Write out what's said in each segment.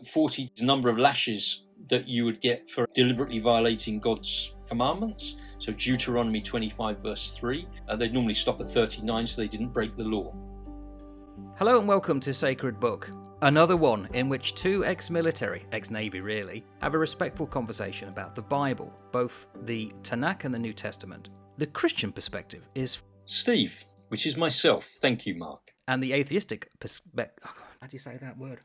40 is the number of lashes that you would get for deliberately violating God's commandments. So Deuteronomy 25 verse 3. They'd normally stop at 39 so they didn't break the law. Hello and welcome to Sacred Book, another one in which two ex-military, ex-Navy really, have a respectful conversation about the Bible, both the Tanakh and the New Testament. The Christian perspective is Steve, which is myself. Thank you, Mark. And the atheistic perspective... how do you say that word?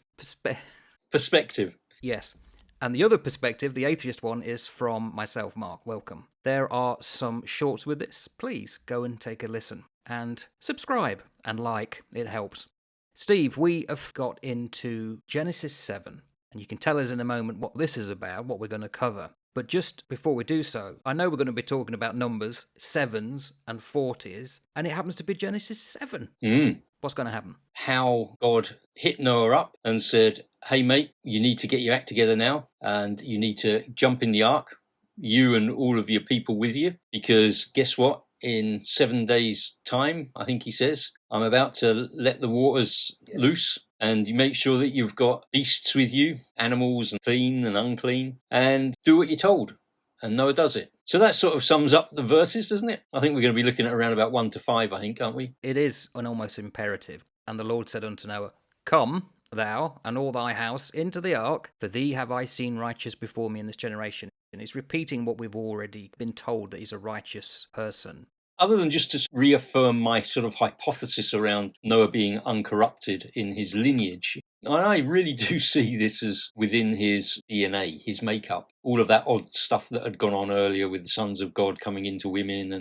Perspective. Yes. And the other perspective, the atheist one, is from myself, Mark. Welcome. There are some shorts with this. Please go and take a listen. And subscribe and like. It helps. Steve, we have got into Genesis 7. And you can tell us in a moment what this is about, what we're going to cover. But just before we do so, I know we're going to be talking about numbers, 7s and 40s, and it happens to be Genesis 7. What's going to happen? How God hit Noah up and said, hey mate, you need to get your act together now, and you need to jump in the ark, you and all of your people with you, because guess what? In 7 days' time, I think he says, I'm about to let the waters loose, and you make sure that you've got beasts with you, animals and clean and unclean, and do what you're told. And Noah does it. So that sort of sums up the verses, doesn't it? I think we're going to be looking at around about 1 to 5, I think, aren't we? It is an almost imperative. And the Lord said unto Noah, Come, thou and all thy house into the ark, for thee have I seen righteous before me in this generation. And he's repeating what we've already been told, that he's a righteous person. Other than just to reaffirm my sort of hypothesis around Noah being uncorrupted in his lineage, I really do see this as within his DNA, his makeup, all of that odd stuff that had gone on earlier with the sons of God coming into women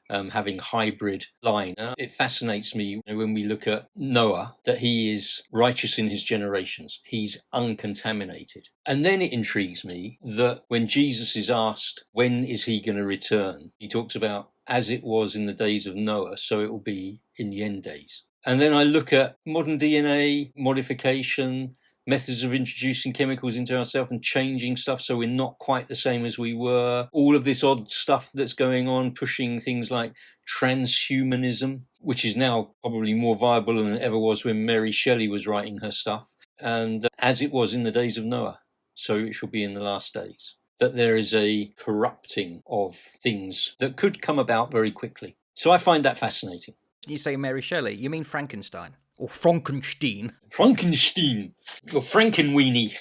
and having hybrid line. It fascinates me when we look at Noah, that he is righteous in his generations. He's uncontaminated. And then it intrigues me that when Jesus is asked, when is he going to return? He talks about, as it was in the days of Noah, so it will be in the end days. And then I look at modern DNA, modification, methods of introducing chemicals into ourselves and changing stuff so we're not quite the same as we were. All of this odd stuff that's going on, pushing things like transhumanism, which is now probably more viable than it ever was when Mary Shelley was writing her stuff. And as it was in the days of Noah, so it shall be in the last days. That there is a corrupting of things that could come about very quickly. So I find that fascinating. You say Mary Shelley, you mean Frankenstein? Or Frankenstein? Frankenstein! Or Frankenweenie.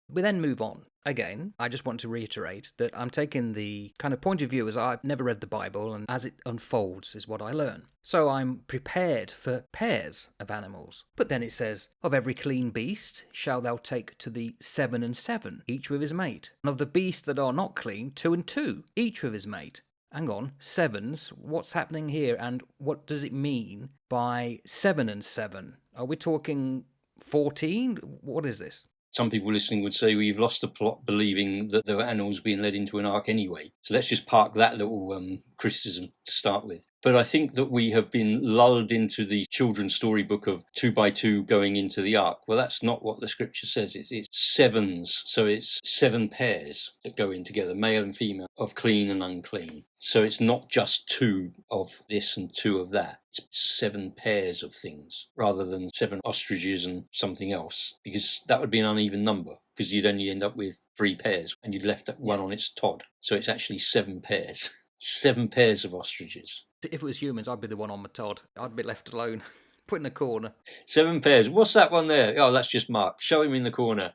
We then move on. Again, I just want to reiterate that I'm taking the kind of point of view as I've never read the Bible, and as it unfolds is what I learn. So I'm prepared for pairs of animals. But then it says, of every clean beast shalt thou take to thee 7 and 7, each with his mate. And of the beasts that are not clean, 2 and 2, each with his mate. Hang on, 7s, what's happening here, and what does it mean by 7 and 7? Are we talking 14? What is this? Some people listening would say, well, you've lost the plot believing that there were animals being led into an ark anyway. So let's just park that little criticism to start with. But I think that we have been lulled into the children's storybook of 2 by 2 going into the ark. Well, that's not what the scripture says. It's 7s. So it's 7 pairs that go in together, male and female, of clean and unclean. So it's not just 2 of this and 2 of that. It's 7 pairs of things rather than 7 ostriches and something else, because that would be an uneven number, because you'd only end up with 3 pairs and you'd left one on its Todd. So it's actually 7 pairs. 7 pairs of ostriches. If it was humans, I'd be the one on my Todd. I'd be left alone, put in a corner. 7 pairs. What's that one there? Oh, that's just Mark. Show him in the corner.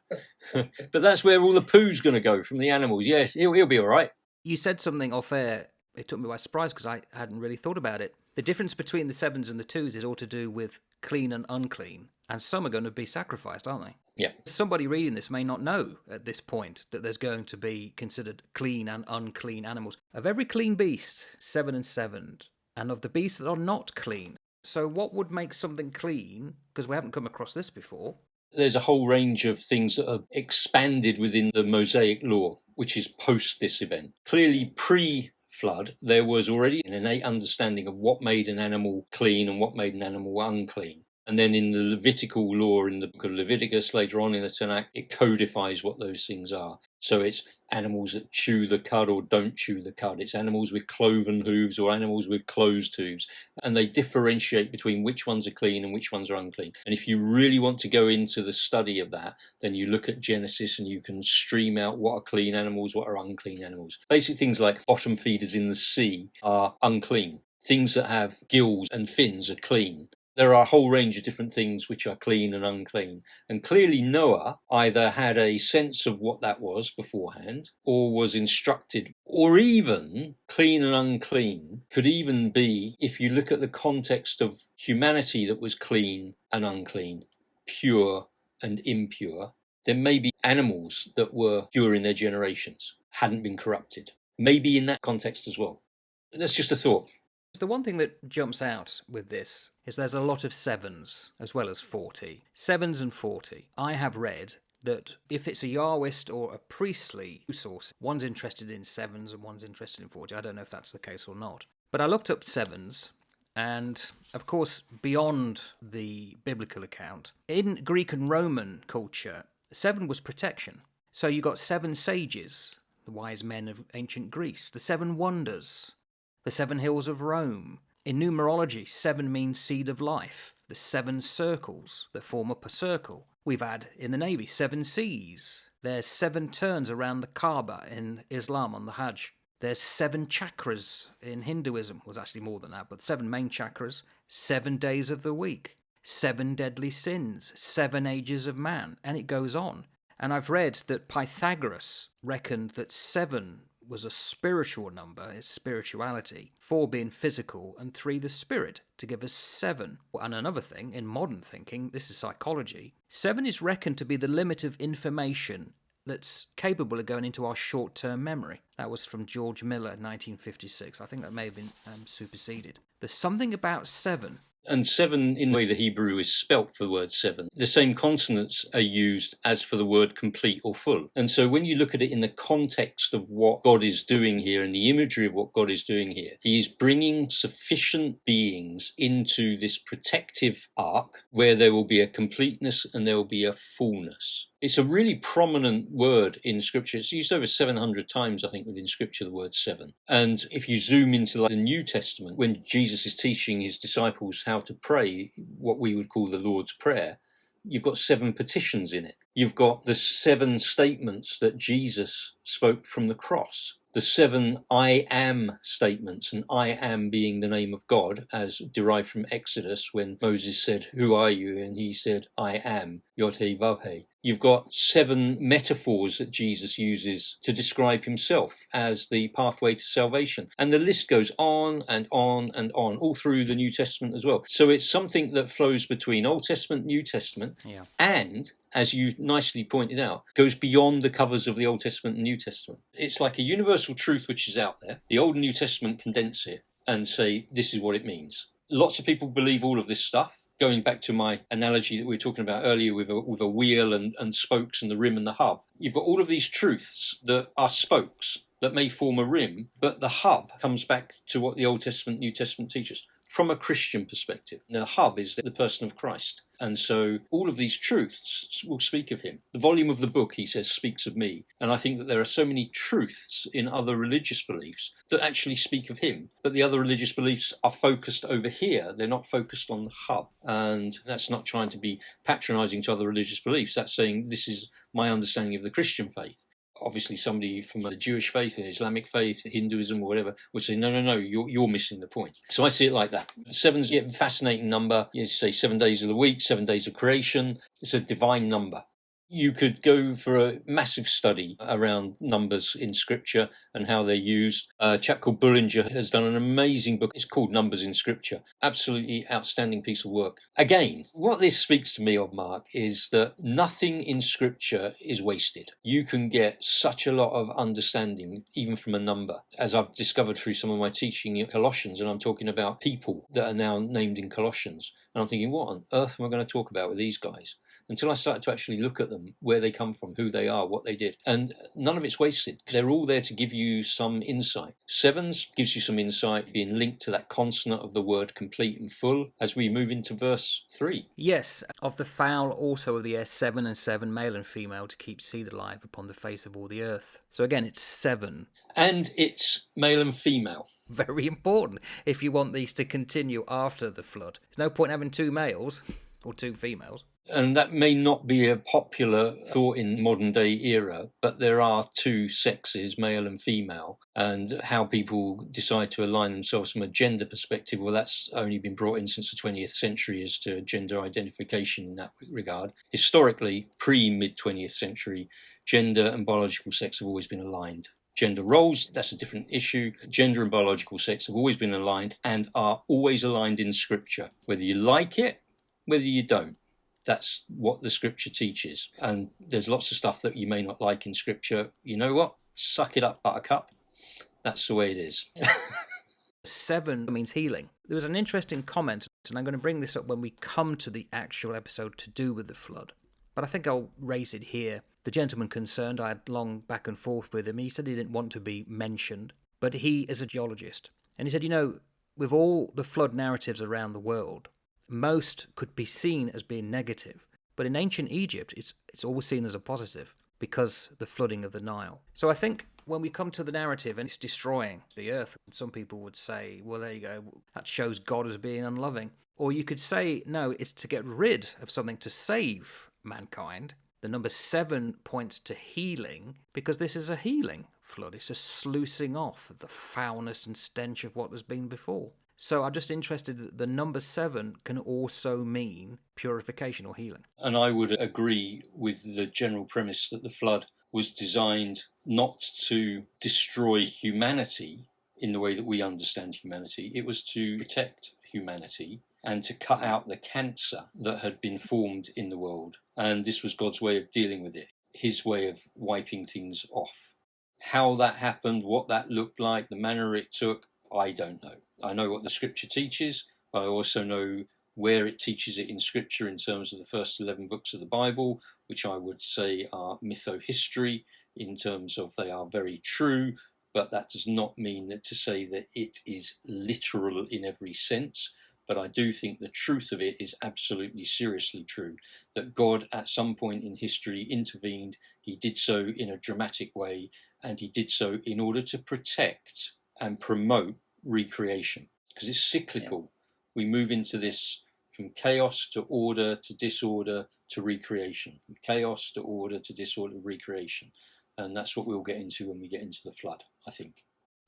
But that's where all the poo's going to go from the animals. Yes, he'll be all right. You said something off air. It took me by surprise because I hadn't really thought about it. The difference between the 7s and the 2s is all to do with clean and unclean. And some are going to be sacrificed, aren't they? Yeah. Somebody reading this may not know at this point that there's going to be considered clean and unclean animals. Of every clean beast, 7 and 7, and of the beasts that are not clean. So what would make something clean? Because we haven't come across this before. There's a whole range of things that are expanded within the Mosaic law, which is post this event. Clearly pre-flood, there was already an innate understanding of what made an animal clean and what made an animal unclean. And then in the Levitical law, in the book of Leviticus, later on in the Tanakh, it codifies what those things are. So it's animals that chew the cud or don't chew the cud. It's animals with cloven hooves or animals with closed hooves. And they differentiate between which ones are clean and which ones are unclean. And if you really want to go into the study of that, then you look at Genesis and you can stream out what are clean animals, what are unclean animals. Basic things like bottom feeders in the sea are unclean. Things that have gills and fins are clean. There are a whole range of different things which are clean and unclean. And clearly Noah either had a sense of what that was beforehand, or was instructed, or even clean and unclean could even be, if you look at the context of humanity that was clean and unclean, pure and impure, there may be animals that were pure in their generations, hadn't been corrupted. Maybe in that context as well. That's just a thought. The one thing that jumps out with this is there's a lot of sevens as well as 40. Sevens and 40. I have read that if it's a Yahwist or a priestly source, one's interested in sevens and one's interested in 40. I don't know if that's the case or not. But I looked up sevens, and of course, beyond the biblical account, in Greek and Roman culture, 7 was protection. So you got 7 sages, the wise men of ancient Greece, the 7 wonders, the 7 hills of Rome. In numerology, 7 means seed of life. The 7 circles that form up a circle. We've had in the Navy 7 seas. There's 7 turns around the Kaaba in Islam on the Hajj. There's 7 chakras in Hinduism. Well, actually more than that, but 7 main chakras. 7 days of the week. 7 deadly sins. 7 ages of man. And it goes on. And I've read that Pythagoras reckoned that 7 was a spiritual number, it's spirituality, 4 being physical, and 3 the spirit, to give us 7. And another thing, in modern thinking, this is psychology, 7 is reckoned to be the limit of information that's capable of going into our short-term memory. That was from George Miller, 1956. I think that may have been superseded. There's something about 7. And 7, in the way the Hebrew is spelt for the word 7, the same consonants are used as for the word complete or full. And so when you look at it in the context of what God is doing here and the imagery of what God is doing here, he is bringing sufficient beings into this protective ark where there will be a completeness and there will be a fullness. It's a really prominent word in Scripture. It's used over 700 times, I think, within Scripture, the word 7. And if you zoom into the New Testament, when Jesus is teaching his disciples how to pray, what we would call the Lord's Prayer, you've got 7 petitions in it. You've got the 7 statements that Jesus spoke from the cross. The 7 I am statements, and I am being the name of God, as derived from Exodus when Moses said, "Who are you?" And he said, "I am, Yod-Heh-Vav-Heh." You've got 7 metaphors that Jesus uses to describe himself as the pathway to salvation. And the list goes on and on and on, all through the New Testament as well. So it's something that flows between Old Testament, New Testament, and, as you nicely pointed out, goes beyond the covers of the Old Testament and New Testament. It's like a universal truth which is out there. The Old and New Testament condense it and say, this is what it means. Lots of people believe all of this stuff. Going back to my analogy that we were talking about earlier with a wheel and spokes and the rim and the hub, you've got all of these truths that are spokes that may form a rim, but the hub comes back to what the Old Testament, New Testament teaches from a Christian perspective. Now, the hub is the person of Christ. And so all of these truths will speak of him. The volume of the book, he says, speaks of me. And I think that there are so many truths in other religious beliefs that actually speak of him. But the other religious beliefs are focused over here. They're not focused on the hub. And that's not trying to be patronizing to other religious beliefs. That's saying this is my understanding of the Christian faith. Obviously, somebody from the Jewish faith, the Islamic faith, Hinduism, or whatever, would say, no, you're missing the point. So I see it like that. 7's a fascinating number. You say 7 days of the week, 7 days of creation. It's a divine number. You could go for a massive study around numbers in Scripture and how they're used. A chap called Bullinger has done an amazing book. It's called Numbers in Scripture. Absolutely outstanding piece of work. Again, what this speaks to me of, Mark, is that nothing in Scripture is wasted. You can get such a lot of understanding, even from a number, as I've discovered through some of my teaching in Colossians, and I'm talking about people that are now named in Colossians. And I'm thinking, what on earth am I going to talk about with these guys? Until I started to actually look at them them, where they come from, who they are, what they did. And none of it's wasted, because they're all there to give you some insight. Sevens gives you some insight, being linked to that consonant of the word complete and full, as we move into verse 3. Yes, of the fowl also of the air 7 and 7, male and female, to keep seed alive upon the face of all the earth. So again, it's 7. And it's male and female. Very important if you want these to continue after the flood. There's no point having 2 males or 2 females. And that may not be a popular thought in modern day era, but there are 2 sexes, male and female, and how people decide to align themselves from a gender perspective, well, that's only been brought in since the 20th century as to gender identification in that regard. Historically, pre-mid-20th century, gender and biological sex have always been aligned. Gender roles, that's a different issue. Gender and biological sex have always been aligned and are always aligned in Scripture, whether you like it, whether you don't. That's what the Scripture teaches. And there's lots of stuff that you may not like in Scripture. You know what? Suck it up, buttercup. That's the way it is. 7 means healing. There was an interesting comment, and I'm going to bring this up when we come to the actual episode to do with the flood. But I think I'll raise it here. The gentleman concerned, I had long back and forth with him. He said he didn't want to be mentioned, but he is a geologist. And he said, with all the flood narratives around the world, most could be seen as being negative. But in ancient Egypt, it's always seen as a positive because the flooding of the Nile. So I think when we come to the narrative and it's destroying the earth, some people would say, well, there you go, that shows God as being unloving. Or you could say, no, it's to get rid of something to save mankind. The number 7 points to healing because this is a healing flood. It's a sluicing off of the foulness and stench of what has been before. So I'm just interested that the number 7 can also mean purification or healing. And I would agree with the general premise that the flood was designed not to destroy humanity in the way that we understand humanity. It was to protect humanity and to cut out the cancer that had been formed in the world. And this was God's way of dealing with it, his way of wiping things off. How that happened, what that looked like, the manner it took, I don't know. I know what the Scripture teaches, but I also know where it teaches it in Scripture in terms of the first 11 books of the Bible, which I would say are mytho-history in terms of they are very true, but that does not mean that to say that it is literal in every sense. But I do think the truth of it is absolutely seriously true, that God at some point in history intervened. He did so in a dramatic way, and he did so in order to protect and promote recreation, because it's cyclical. Yeah. We move into this from chaos to order to disorder to recreation, from chaos to order to disorder, recreation. And that's what we'll get into when we get into the flood, I think.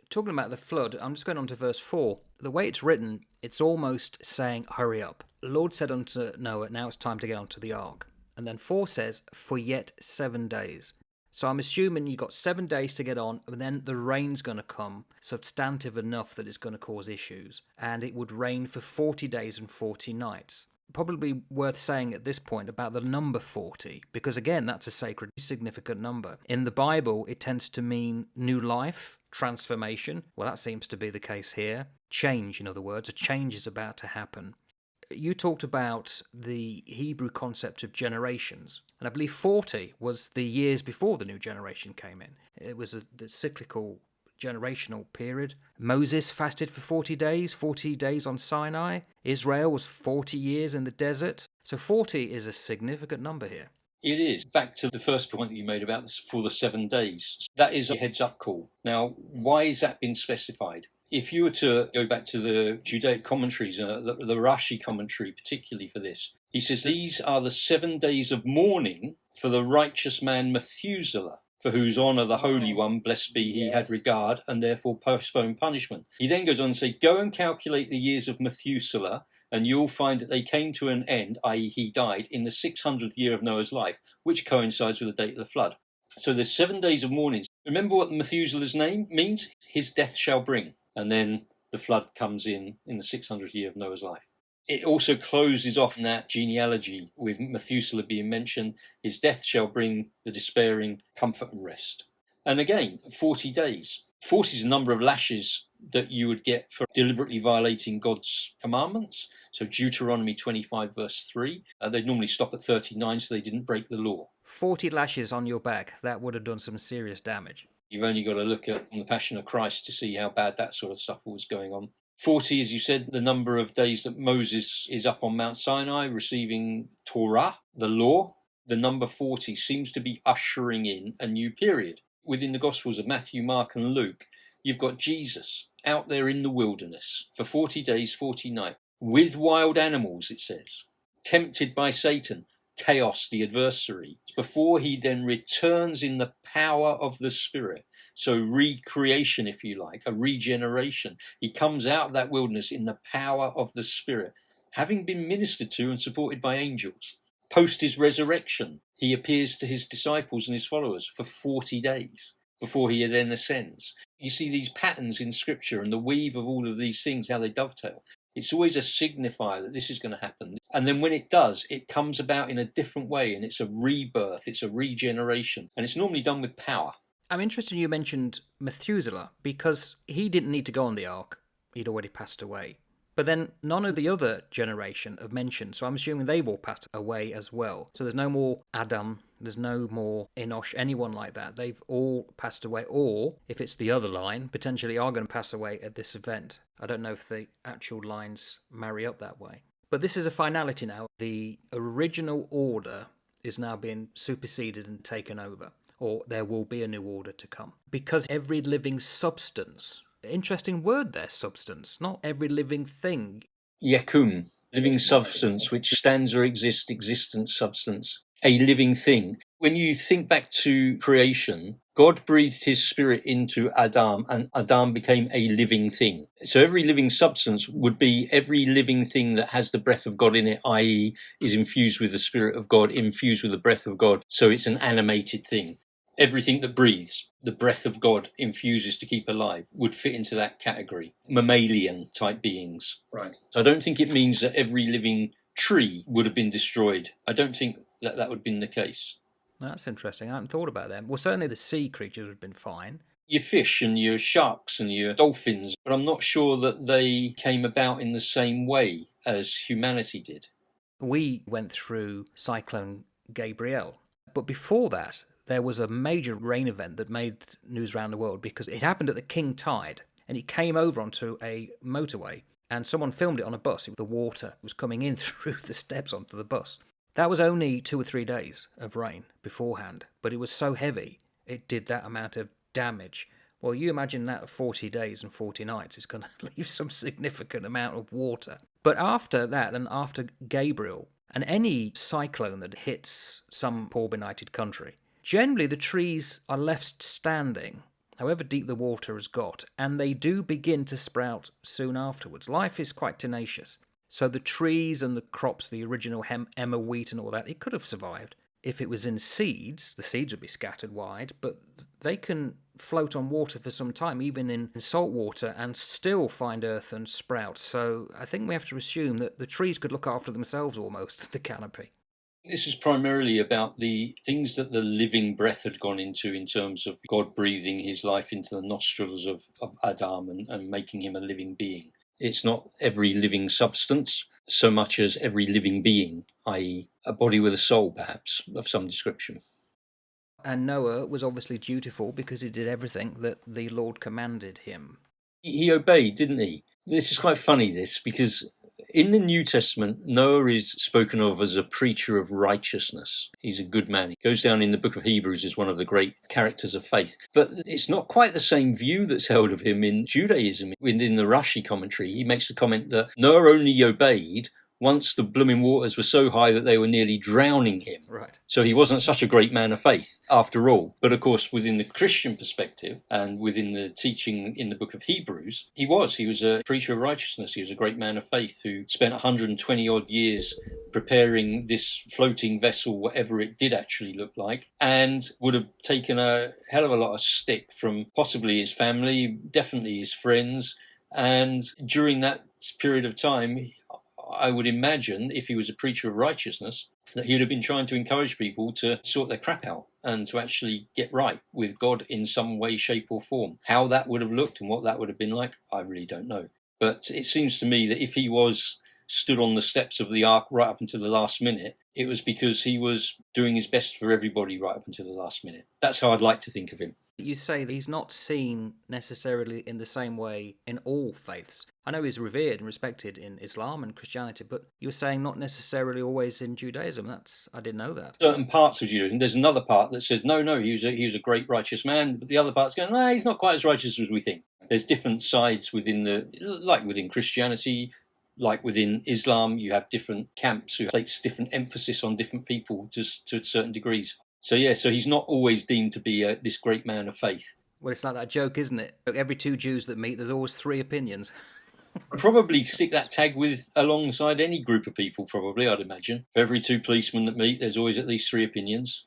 Talking about the flood, I'm just going on to verse 4. The way it's written, it's almost saying, hurry up. The Lord said unto Noah, now it's time to get onto the ark. And then 4 says, for yet 7 days. So I'm assuming you've got 7 days to get on, and then the rain's going to come, substantive enough that it's going to cause issues. And it would rain for 40 days and 40 nights. Probably worth saying at this point about the number 40, because again, that's a sacred, significant number. In the Bible, it tends to mean new life, transformation. Well, that seems to be the case here. Change, in other words, a change is about to happen. You talked about the Hebrew concept of generations, and I believe 40 was the years before the new generation came in. It was the cyclical generational period. Moses fasted for 40 days on Sinai. Israel was 40 years in the desert. So 40 is a significant number here. It is. Back to the first point that you made about this for the 7 days. That is a heads-up call. Now, why has that been specified? If you were to go back to the Judaic commentaries, the Rashi commentary particularly for this, he says, these are the 7 days of mourning for the righteous man Methuselah, for whose honour the Holy One, blessed be he, had regard, and therefore postponed punishment. He then goes on to say, go and calculate the years of Methuselah, and you'll find that they came to an end, i.e. he died, in the 600th year of Noah's life, which coincides with the date of the flood. So there's 7 days of mourning. Remember what Methuselah's name means? His death shall bring. And then the flood comes in the 600th year of Noah's life. It also closes off that genealogy with Methuselah being mentioned. His death shall bring the despairing comfort and rest. And again, 40 days. 40 is the number of lashes that you would get for deliberately violating God's commandments. So Deuteronomy 25 verse 3, they'd normally stop at 39 so they didn't break the law. 40 lashes on your back, that would have done some serious damage. You've only got to look at the Passion of Christ to see how bad that sort of stuff was going on. 40, as you said, the number of days that Moses is up on Mount Sinai receiving Torah, the law. The number 40 seems to be ushering in a new period. Within the Gospels of Matthew, Mark and Luke, you've got Jesus out there in the wilderness for 40 days, 40 nights, with wild animals, it says, tempted by Satan, chaos, the adversary, before he then returns in the power of the Spirit. So recreation, if you like, a regeneration. He comes out of that wilderness in the power of the Spirit, having been ministered to and supported by angels. Post his resurrection, he appears to his disciples and his followers for 40 days before he then ascends. You see these patterns in Scripture and the weave of all of these things, how they dovetail. It's always a signifier that this is going to happen. And then when it does, it comes about in a different way, and it's a rebirth, it's a regeneration, and it's normally done with power. I'm interested you mentioned Methuselah, because he didn't need to go on the ark. He'd already passed away. But then none of the other generation are mentioned, so I'm assuming they've all passed away as well. So there's no more Adam, there's no more Enosh, anyone like that. They've all passed away, or, if it's the other line, potentially are going to pass away at this event. I don't know if the actual lines marry up that way. But this is a finality now. The original order is now being superseded and taken over, or there will be a new order to come. Because every living substance, interesting word there, substance, not every living thing. Yekum, living substance, which stands or exists, existence, substance, a living thing. When you think back to creation, God breathed his spirit into Adam, and Adam became a living thing. So every living substance would be every living thing that has the breath of God in it, i.e. is infused with the spirit of God, infused with the breath of God. So it's an animated thing. Everything that breathes, the breath of God infuses to keep alive, would fit into that category. Mammalian type beings. Right. So I don't think it means that every living tree would have been destroyed. I don't think that would have been the case. That's interesting. I hadn't thought about them. Well, certainly the sea creatures would have been fine. Your fish and your sharks and your dolphins, but I'm not sure that they came about in the same way as humanity did. We went through Cyclone Gabrielle, but before that, there was a major rain event that made news around the world because it happened at the King Tide, and it came over onto a motorway, and someone filmed it on a bus. The water was coming in through the steps onto the bus. That was only 2 or 3 days of rain beforehand, but it was so heavy, it did that amount of damage. Well, you imagine that 40 days and 40 nights is going to leave some significant amount of water. But after that, and after Gabriel, and any cyclone that hits some poor benighted country, generally the trees are left standing, however deep the water has got, and they do begin to sprout soon afterwards. Life is quite tenacious. So the trees and the crops, the original emmer wheat and all that, it could have survived. If it was in seeds, the seeds would be scattered wide, but they can float on water for some time, even in salt water, and still find earth and sprout. So I think we have to assume that the trees could look after themselves almost, the canopy. This is primarily about the things that the living breath had gone into in terms of God breathing his life into the nostrils of Adam and making him a living being. It's not every living substance so much as every living being, i.e. a body with a soul, perhaps, of some description. And Noah was obviously dutiful because he did everything that the Lord commanded him. He obeyed, didn't he? This is quite funny, this, because in the New Testament, Noah is spoken of as a preacher of righteousness. He's a good man. He goes down in the book of Hebrews as one of the great characters of faith. But it's not quite the same view that's held of him in Judaism. Within the Rashi commentary, he makes the comment that Noah only obeyed once the blooming waters were so high that they were nearly drowning him. Right. So he wasn't such a great man of faith after all. But of course, within the Christian perspective and within the teaching in the book of Hebrews, he was a preacher of righteousness. He was a great man of faith who spent 120 odd years preparing this floating vessel, whatever it did actually look like, and would have taken a hell of a lot of stick from possibly his family, definitely his friends. And during that period of time, I would imagine, if he was a preacher of righteousness, that he would have been trying to encourage people to sort their crap out and to actually get right with God in some way, shape or form. How that would have looked and what that would have been like, I really don't know. But it seems to me that if he was stood on the steps of the ark right up until the last minute, it was because he was doing his best for everybody right up until the last minute. That's how I'd like to think of him. You say he's not seen necessarily in the same way in all faiths. I know he's revered and respected in Islam and Christianity, but you're saying not necessarily always in Judaism. I didn't know that. Certain parts of Judaism. There's another part that says, no, he was a great righteous man. But the other part's going, no, he's not quite as righteous as we think. There's different sides within Christianity, like within Islam, you have different camps who place different emphasis on different people to certain degrees. So he's not always deemed to be this great man of faith. Well, it's like that joke, isn't it? Every two Jews that meet, there's always three opinions. Probably stick that tag alongside any group of people, probably, I'd imagine. For every two policemen that meet, there's always at least three opinions.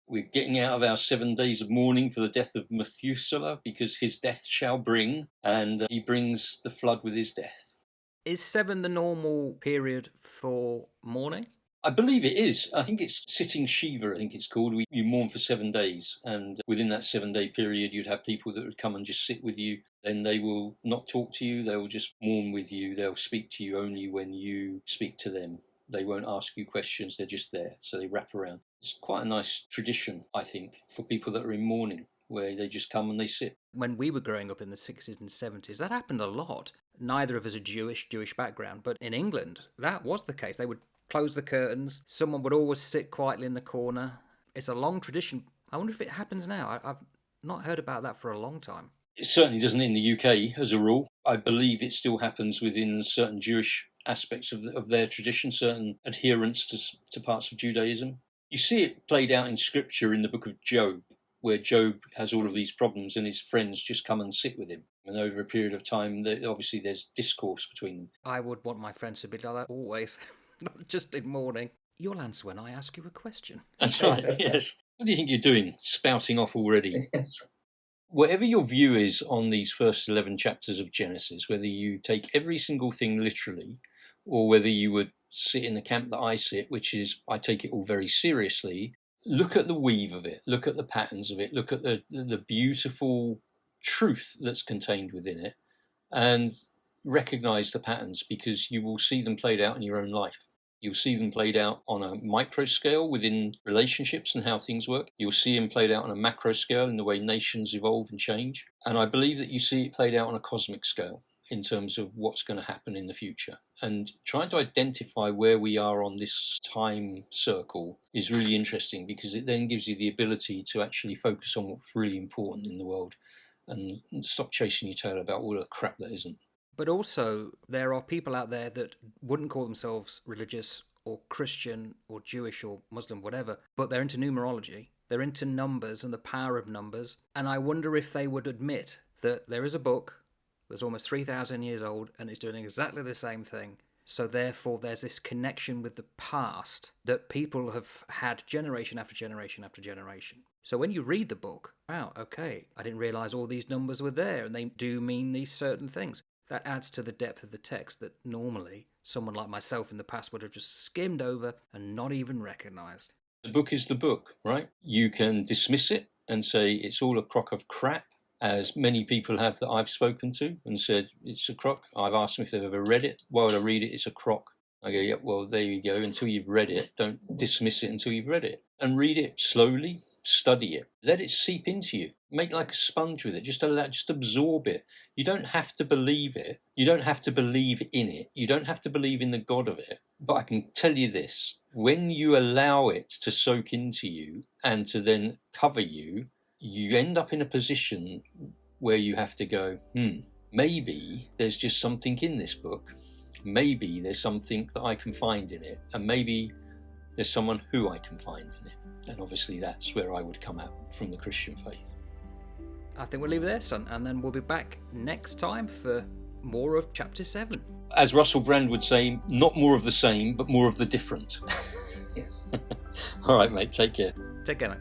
We're getting out of our 7 days of mourning for the death of Methuselah, because his death shall bring, and he brings the flood with his death. Is 7 the normal period for mourning? I believe it is. I think it's sitting Shiva, I think it's called. You mourn for 7 days, and within that 7-day period, you'd have people that would come and just sit with you. Then they will not talk to you. They will just mourn with you. They'll speak to you only when you speak to them. They won't ask you questions. They're just there. So they wrap around. It's quite a nice tradition, I think, for people that are in mourning, where they just come and they sit. When we were growing up in the 60s and 70s, that happened a lot. Neither of us are Jewish background, but in England, that was the case. They would close the curtains. Someone would always sit quietly in the corner. It's a long tradition. I wonder if it happens now. I've not heard about that for a long time. It certainly doesn't in the UK as a rule. I believe it still happens within certain Jewish aspects of their tradition, certain adherence to parts of Judaism. You see it played out in scripture in the book of Job, where Job has all of these problems and his friends just come and sit with him. And over a period of time, obviously there's discourse between them. I would want my friends to be like that always, not just in mourning. You'll answer when I ask you a question. That's right, yes. What do you think you're doing, spouting off already? Yes. Whatever your view is on these first 11 chapters of Genesis, whether you take every single thing literally, or whether you would sit in the camp that I sit, which is I take it all very seriously, look at the weave of it, look at the patterns of it, look at the beautiful truth that's contained within it, and recognise the patterns, because you will see them played out in your own life. You'll see them played out on a micro scale within relationships and how things work. You'll see them played out on a macro scale in the way nations evolve and change. And I believe that you see it played out on a cosmic scale in terms of what's going to happen in the future. And trying to identify where we are on this time circle is really interesting, because it then gives you the ability to actually focus on what's really important in the world and stop chasing your tail about all the crap that isn't. But also, there are people out there that wouldn't call themselves religious or Christian or Jewish or Muslim, whatever, but they're into numerology. They're into numbers and the power of numbers. And I wonder if they would admit that there is a book that's almost 3,000 years old and it's doing exactly the same thing. So therefore, there's this connection with the past that people have had generation after generation after generation. So when you read the book, wow, okay, I didn't realise all these numbers were there and they do mean these certain things. That adds to the depth of the text that normally someone like myself in the past would have just skimmed over and not even recognised. The book is the book, right? You can dismiss it and say it's all a crock of crap, as many people have that I've spoken to and said it's a crock. I've asked them if they've ever read it. Why would I read it? It's a crock. I go, yeah, well, there you go. Until you've read it, don't dismiss it until you've read it. And read it slowly, study it, let it seep into you. Make like a sponge with it. Just absorb it. You don't have to believe it. You don't have to believe in it. You don't have to believe in the God of it. But I can tell you this, when you allow it to soak into you and to then cover you, you end up in a position where you have to go, maybe there's just something in this book. Maybe there's something that I can find in it. And maybe there's someone who I can find in it. And obviously that's where I would come out from the Christian faith. I think we'll leave it there, son, and then we'll be back next time for more of Chapter 7. As Russell Brand would say, not more of the same, but more of the different. Yes. All right, mate, take care. Take care, mate.